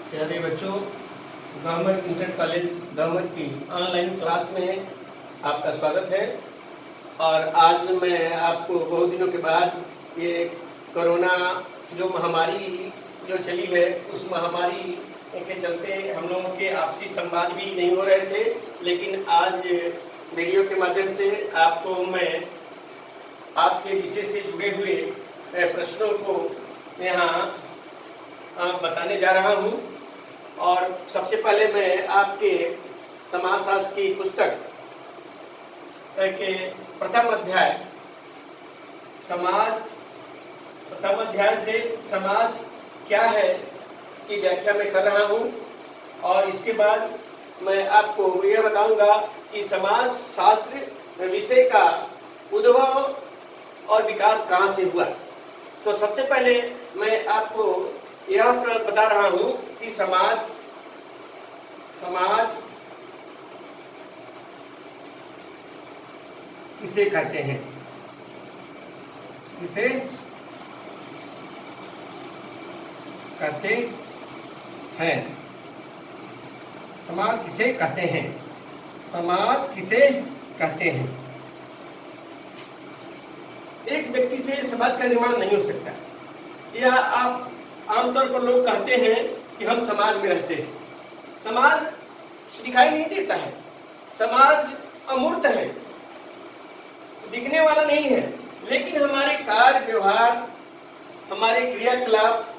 प्यारे बच्चों, government inter college government की ऑनलाइन क्लास में आपका स्वागत है। और आज मैं आपको बहुत दिनों के बाद ये कोरोना जो महामारी जो चली है, उस महामारी के चलते हम लोगों के आपसी संवाद भी नहीं हो रहे थे, लेकिन आज वीडियो के माध्यम से आपको मैं आपके विषय से जुड़े हुए प्रश्नों को यहाँ बताने जा रहा हूँ। और सबसे पहले मैं आपके समाजशास्त्र की पुस्तक के प्रथम अध्याय से समाज क्या है की व्याख्या मैं कर रहा हूँ। और इसके बाद मैं आपको यह बताऊंगा कि समाज शास्त्र विषय का उद्भव और विकास कहाँ से हुआ। तो सबसे पहले मैं आपको यह बता रहा हूँ कि समाज किसे कहते हैं, किसे कहते हैं, समाज किसे कहते हैं, समाज किसे कहते हैं। एक व्यक्ति से समाज का निर्माण नहीं हो सकता। यह आप आमतौर पर लोग कहते हैं कि हम समाज में रहते हैं। समाज दिखाई नहीं देता है, समाज अमूर्त है, दिखने वाला नहीं है, लेकिन हमारे कार्य व्यवहार, हमारे क्रियाकलाप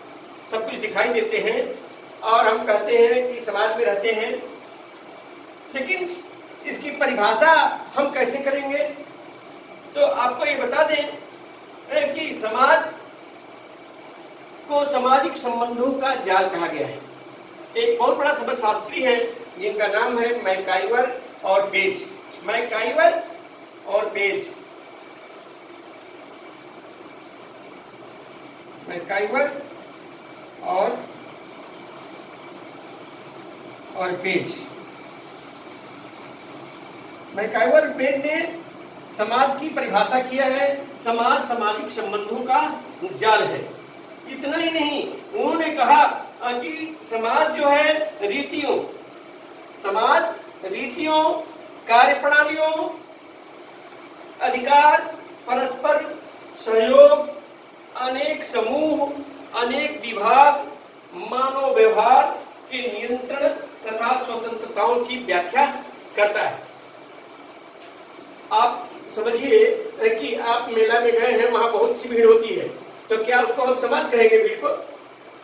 सब कुछ दिखाई देते हैं और हम कहते हैं कि समाज में रहते हैं। लेकिन इसकी परिभाषा हम कैसे करेंगे? तो आपको ये बता दें कि समाज को सामाजिक संबंधों का जाल कहा गया है। एक बहुत बड़ा समाजशास्त्री है जिनका नाम है मैकाइवर और पेज। मैकाइवर और पेज, मैकाइवर और पेज। मैकाइवर पेज ने समाज की परिभाषा किया है। समाज सामाजिक संबंधों का जाल है। इतना ही नहीं, उन्होंने कहा कि समाज जो है रीतियों, कार्यप्रणालियों, अधिकार, परस्पर सहयोग, अनेक समूह, अनेक विभाग, मानव व्यवहार के नियंत्रण तथा स्वतंत्रताओं की व्याख्या करता है। आप समझिए कि आप मेला में गए हैं, वहां बहुत सी भीड़ होती है, तो क्या उसको हम समाज कहेंगे? भीड़ को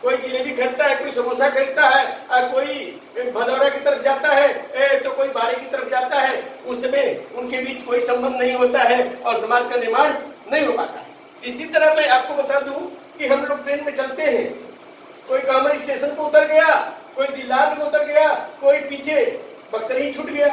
कोई जिलेबी खरीदता है, कोई समोसा खरीदता है, कोई भदौरा की तरफ जाता है, तो कोई बारे की तरफ जाता है, उसमें उनके बीच कोई संबंध नहीं होता है और समाज का निर्माण नहीं हो पाता है। इसी तरह मैं आपको बता दूं कि हम लोग ट्रेन में चलते हैं, कोई गामर स्टेशन पर उतर गया, कोई दिल्लार में उतर गया, कोई पीछे बक्सर ही छूट गया।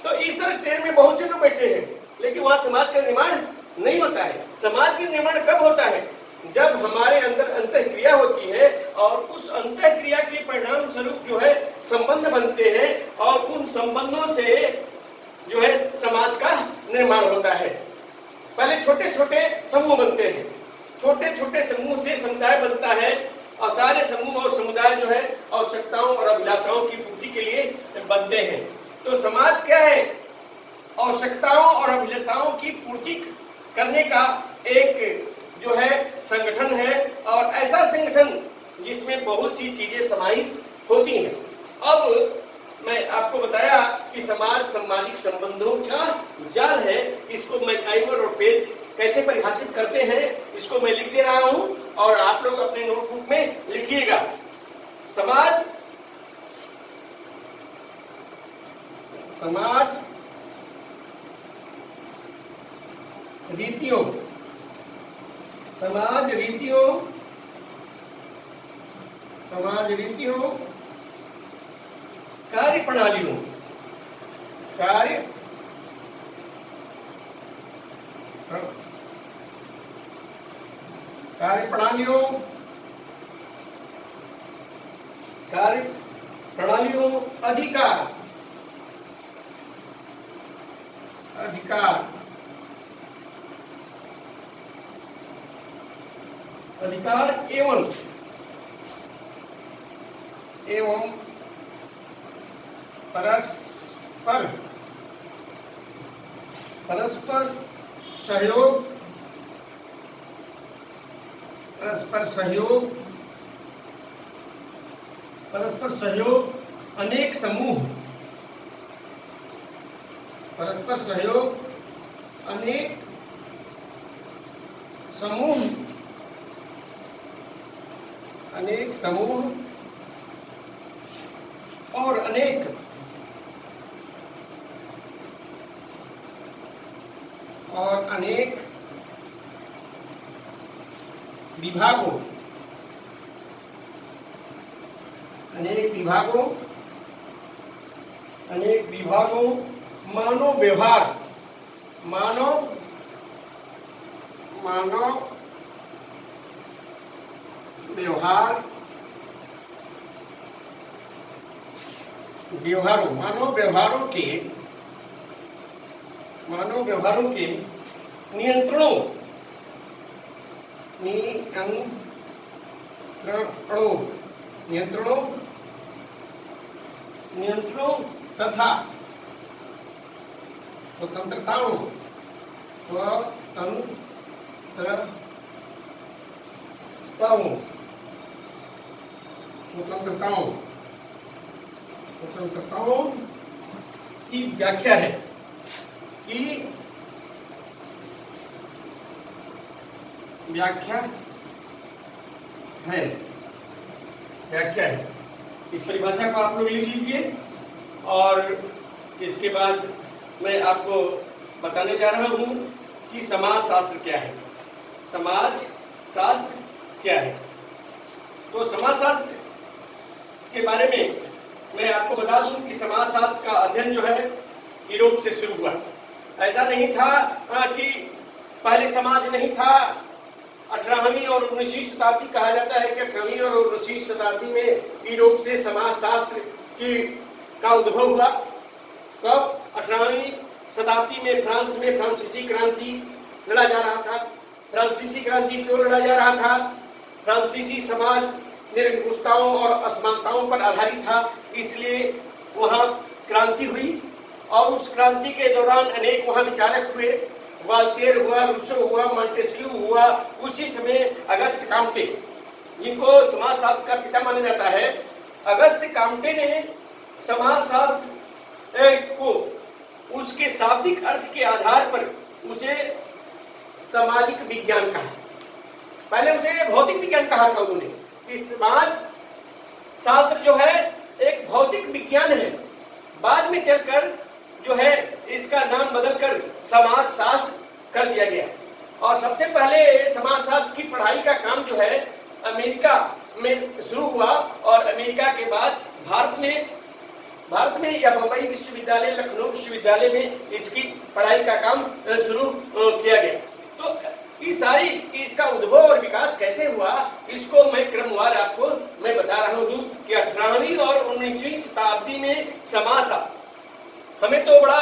तो इस तरह ट्रेन में बहुत से लोग बैठे हैं, लेकिन वहां समाज का निर्माण नहीं होता है। समाज का निर्माण कब होता है? जब हमारे अंदर अंतःक्रिया होती है और उस अंतःक्रिया के परिणाम स्वरूप जो है संबंध बनते हैं और उन संबंधों से जो है समाज का निर्माण होता है। पहले छोटे छोटे समूह बनते हैं, छोटे छोटे समूह से समुदाय बनता है और सारे समूह और समुदाय जो है आवश्यकताओं और अभिलाषाओं की पूर्ति के लिए बनते हैं। तो समाज क्या है? आवश्यकताओं और अभिलाषाओं की पूर्ति करने का एक जो है संगठन है, और ऐसा संगठन जिसमें बहुत सी चीजें समाहित होती हैं। अब मैं आपको बताया कि समाज सामाजिक संबंधों का जाल है। इसको मैकाइवर और पेज कैसे परिभाषित करते हैं, इसको मैं लिख दे रहा हूं और आप लोग अपने नोटबुक में लिखिएगा। समाज रीतियों, समाज रीतियों, कार्य प्रणालियों, अधिकार एवं परस्पर परस्पर सहयोग परस्पर सहयोग अनेक समूह परस्पर सहयोग अनेक समूह और अनेक विभागों मानव व्यवहारों के नियंत्रणों तथा स्वतंत्रताओं की व्याख्या है इस परिभाषा को आप लोग लिख लीजिए। और इसके बाद मैं आपको बताने जा रहा हूँ कि समाजशास्त्र क्या है। समाजशास्त्र क्या है? तो समाजशास्त्र के बारे में मैं आपको बता दूं कि समाजशास्त्र का अध्ययन जो है यूरोप से शुरू हुआ। ऐसा नहीं था कि पहले समाज नहीं था। 18वीं और 19वीं शताब्दी कहा जाता है कि 18वीं और 19वीं शताब्दी में यूरोप से समाजशास्त्र का उद्भव हुआ। कब? 18वीं शताब्दी में फ्रांस में फ्रांसीसी क्रांति लड़ा जा रहा था। फ्रांसीसी क्रांति क्यों लड़ा जा रहा था? फ्रांसीसी समाज निरंकुशताओं और असमानताओं पर आधारित था, इसलिए वहाँ क्रांति हुई। और उस क्रांति के दौरान अनेक वहाँ विचारक हुए। वाल्टेयर हुआ, रूसो हुआ, मॉन्टेस्क्यू हुआ। उसी समय अगस्त काम्टे, जिनको समाजशास्त्र का पिता माना जाता है, अगस्त काम्टे ने समाजशास्त्र को उसके शाब्दिक अर्थ के आधार पर उसे सामाजिक विज्ञान कहा। पहले उसे भौतिक विज्ञान कहा था उन्होंने कि समाज शास्त्र जो है एक भौतिक विज्ञान है। बाद में चलकर जो है इसका नाम बदलकर समाजशास्त्र कर दिया गया। और सबसे पहले समाजशास्त्र की पढ़ाई का काम जो है अमेरिका में शुरू हुआ और अमेरिका के बाद भारत में या बंबई विश्वविद्यालय, लखनऊ विश्वविद्यालय में इसकी पढ़ाई का काम शुरू किया गया। तो इसका उद्भव और विकास कैसे हुआ, इसको मैं क्रमवार आपको मैं बता रहा हूँ कि 18वीं और 19वीं शताब्दी में समाजशास्त्र, हमें तो बड़ा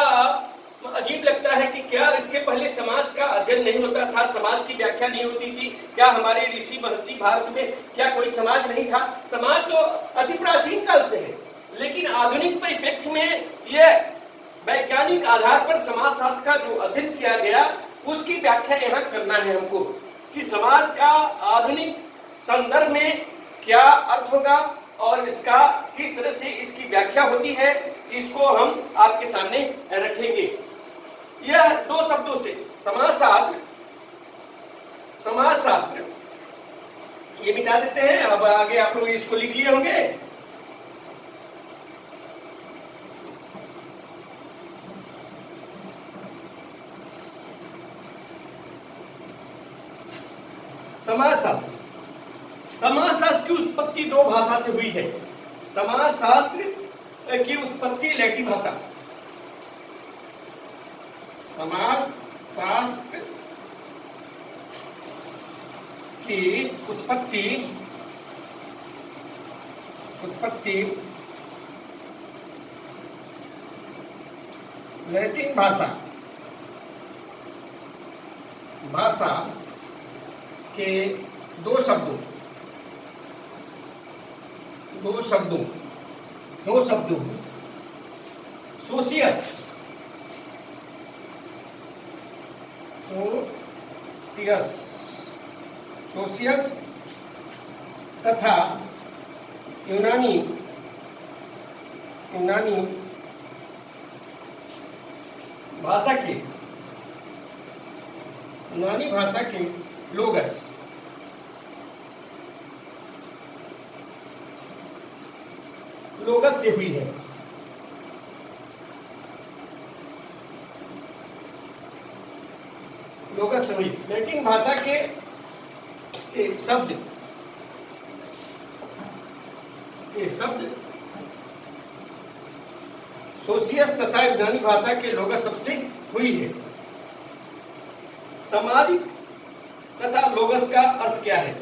अजीब लगता है कि क्या इसके पहले समाज का अध्ययन नहीं होता था, समाज की व्याख्या नहीं होती थी क्या? हमारे ऋषि महर्षि भारत में क्या कोई समाज नहीं था? समाज तो अति प्राचीन काल से है, लेकिन आधुनिक परिप्रेक्ष्य में यह वैज्ञानिक आधार पर समाजशास्त्र का जो अध्ययन किया गया उसकी व्याख्या यहाँ करना है हमको कि समाज का आधुनिक संदर्भ में क्या अर्थ होगा और इसका किस तरह से इसकी व्याख्या होती है, इसको हम आपके सामने रखेंगे। यह दो शब्दों से समाजशास्त्र ये मिटा देते हैं। अब आगे आप लोग इसको लिख लिए होंगे। समाजशास्त्र की उत्पत्ति दो भाषा से हुई है। समाजशास्त्र की उत्पत्ति लैटिन भाषा, समाजशास्त्र की उत्पत्ति लैटिन भाषा के दो शब्दों दो शब्दों सोशियस, सोशियस, सोशियस तथा यूनानी, यूनानी भाषा के, यूनानी भाषा के लोगस, लोगस से हुई है। लोगस से हुई लैटिन भाषा के शब्द, ये शब्द सोशियस तथा यूनानी भाषा के लोगस सबसे हुई है। सामाजिक तथा लोगस का अर्थ क्या है?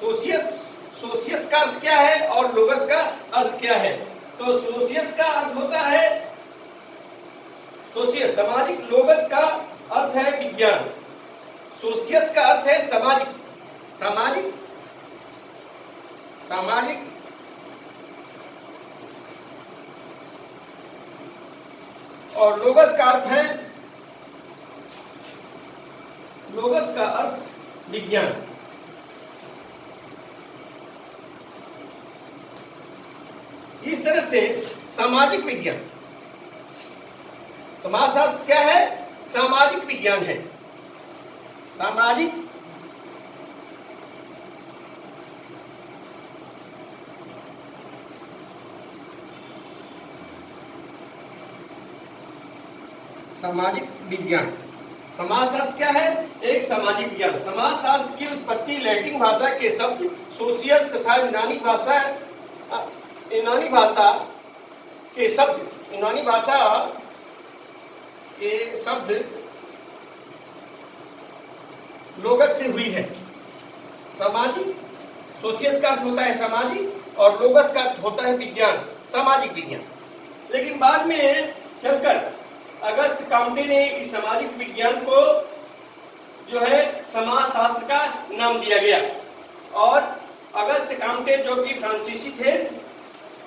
सोशियस, सोशियस का अर्थ क्या है और लोगस का अर्थ क्या है? तो सोशियस का अर्थ होता है सोशियस सामाजिक, लोगस का अर्थ है विज्ञान। सोशियस का अर्थ है सामाजिक, सामाजिक, सामाजिक और लोगस का अर्थ है, लोगस का अर्थ विज्ञान। इस तरह से सामाजिक विज्ञान, समाजशास्त्र क्या है? सामाजिक विज्ञान है। सामाजिक सामाजिक विज्ञान, समाजशास्त्र क्या है? एक सामाजिक विज्ञान। समाजशास्त्र की उत्पत्ति लैटिन भाषा के शब्द सोशियस तथा यूनानी भाषा के शब्द, यूनानी भाषा के शब्द लोगस से हुई है। सामाजिक, सोशियस का अर्थ होता है सामाजिक और लोगस का अर्थ होता है विज्ञान, सामाजिक विज्ञान। लेकिन बाद में चलकर अगस्त काम्टे ने इस सामाजिक विज्ञान को जो है समाजशास्त्र का नाम दिया गया। और अगस्त काम्टे जो कि फ्रांसीसी थे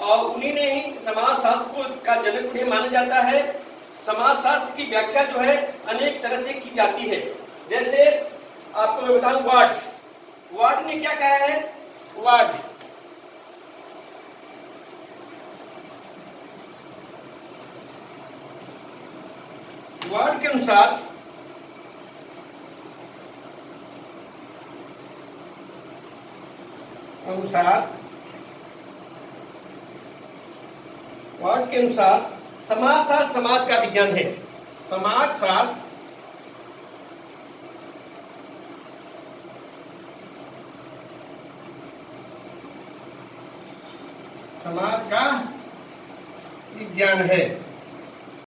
और उन्हीं ने ही समाजशास्त्र को का जनक उन्हें माना जाता है। समाजशास्त्र की व्याख्या जो है अनेक तरह से की जाती है। जैसे आपको मैं बताऊं, वार्ड, वार्ड ने क्या कहा है? वार्ड वार्ड के अनुसार वार्ड के अनुसार समाजशास्त्र समाज का विज्ञान है। समाजशास्त्र समाज का विज्ञान है।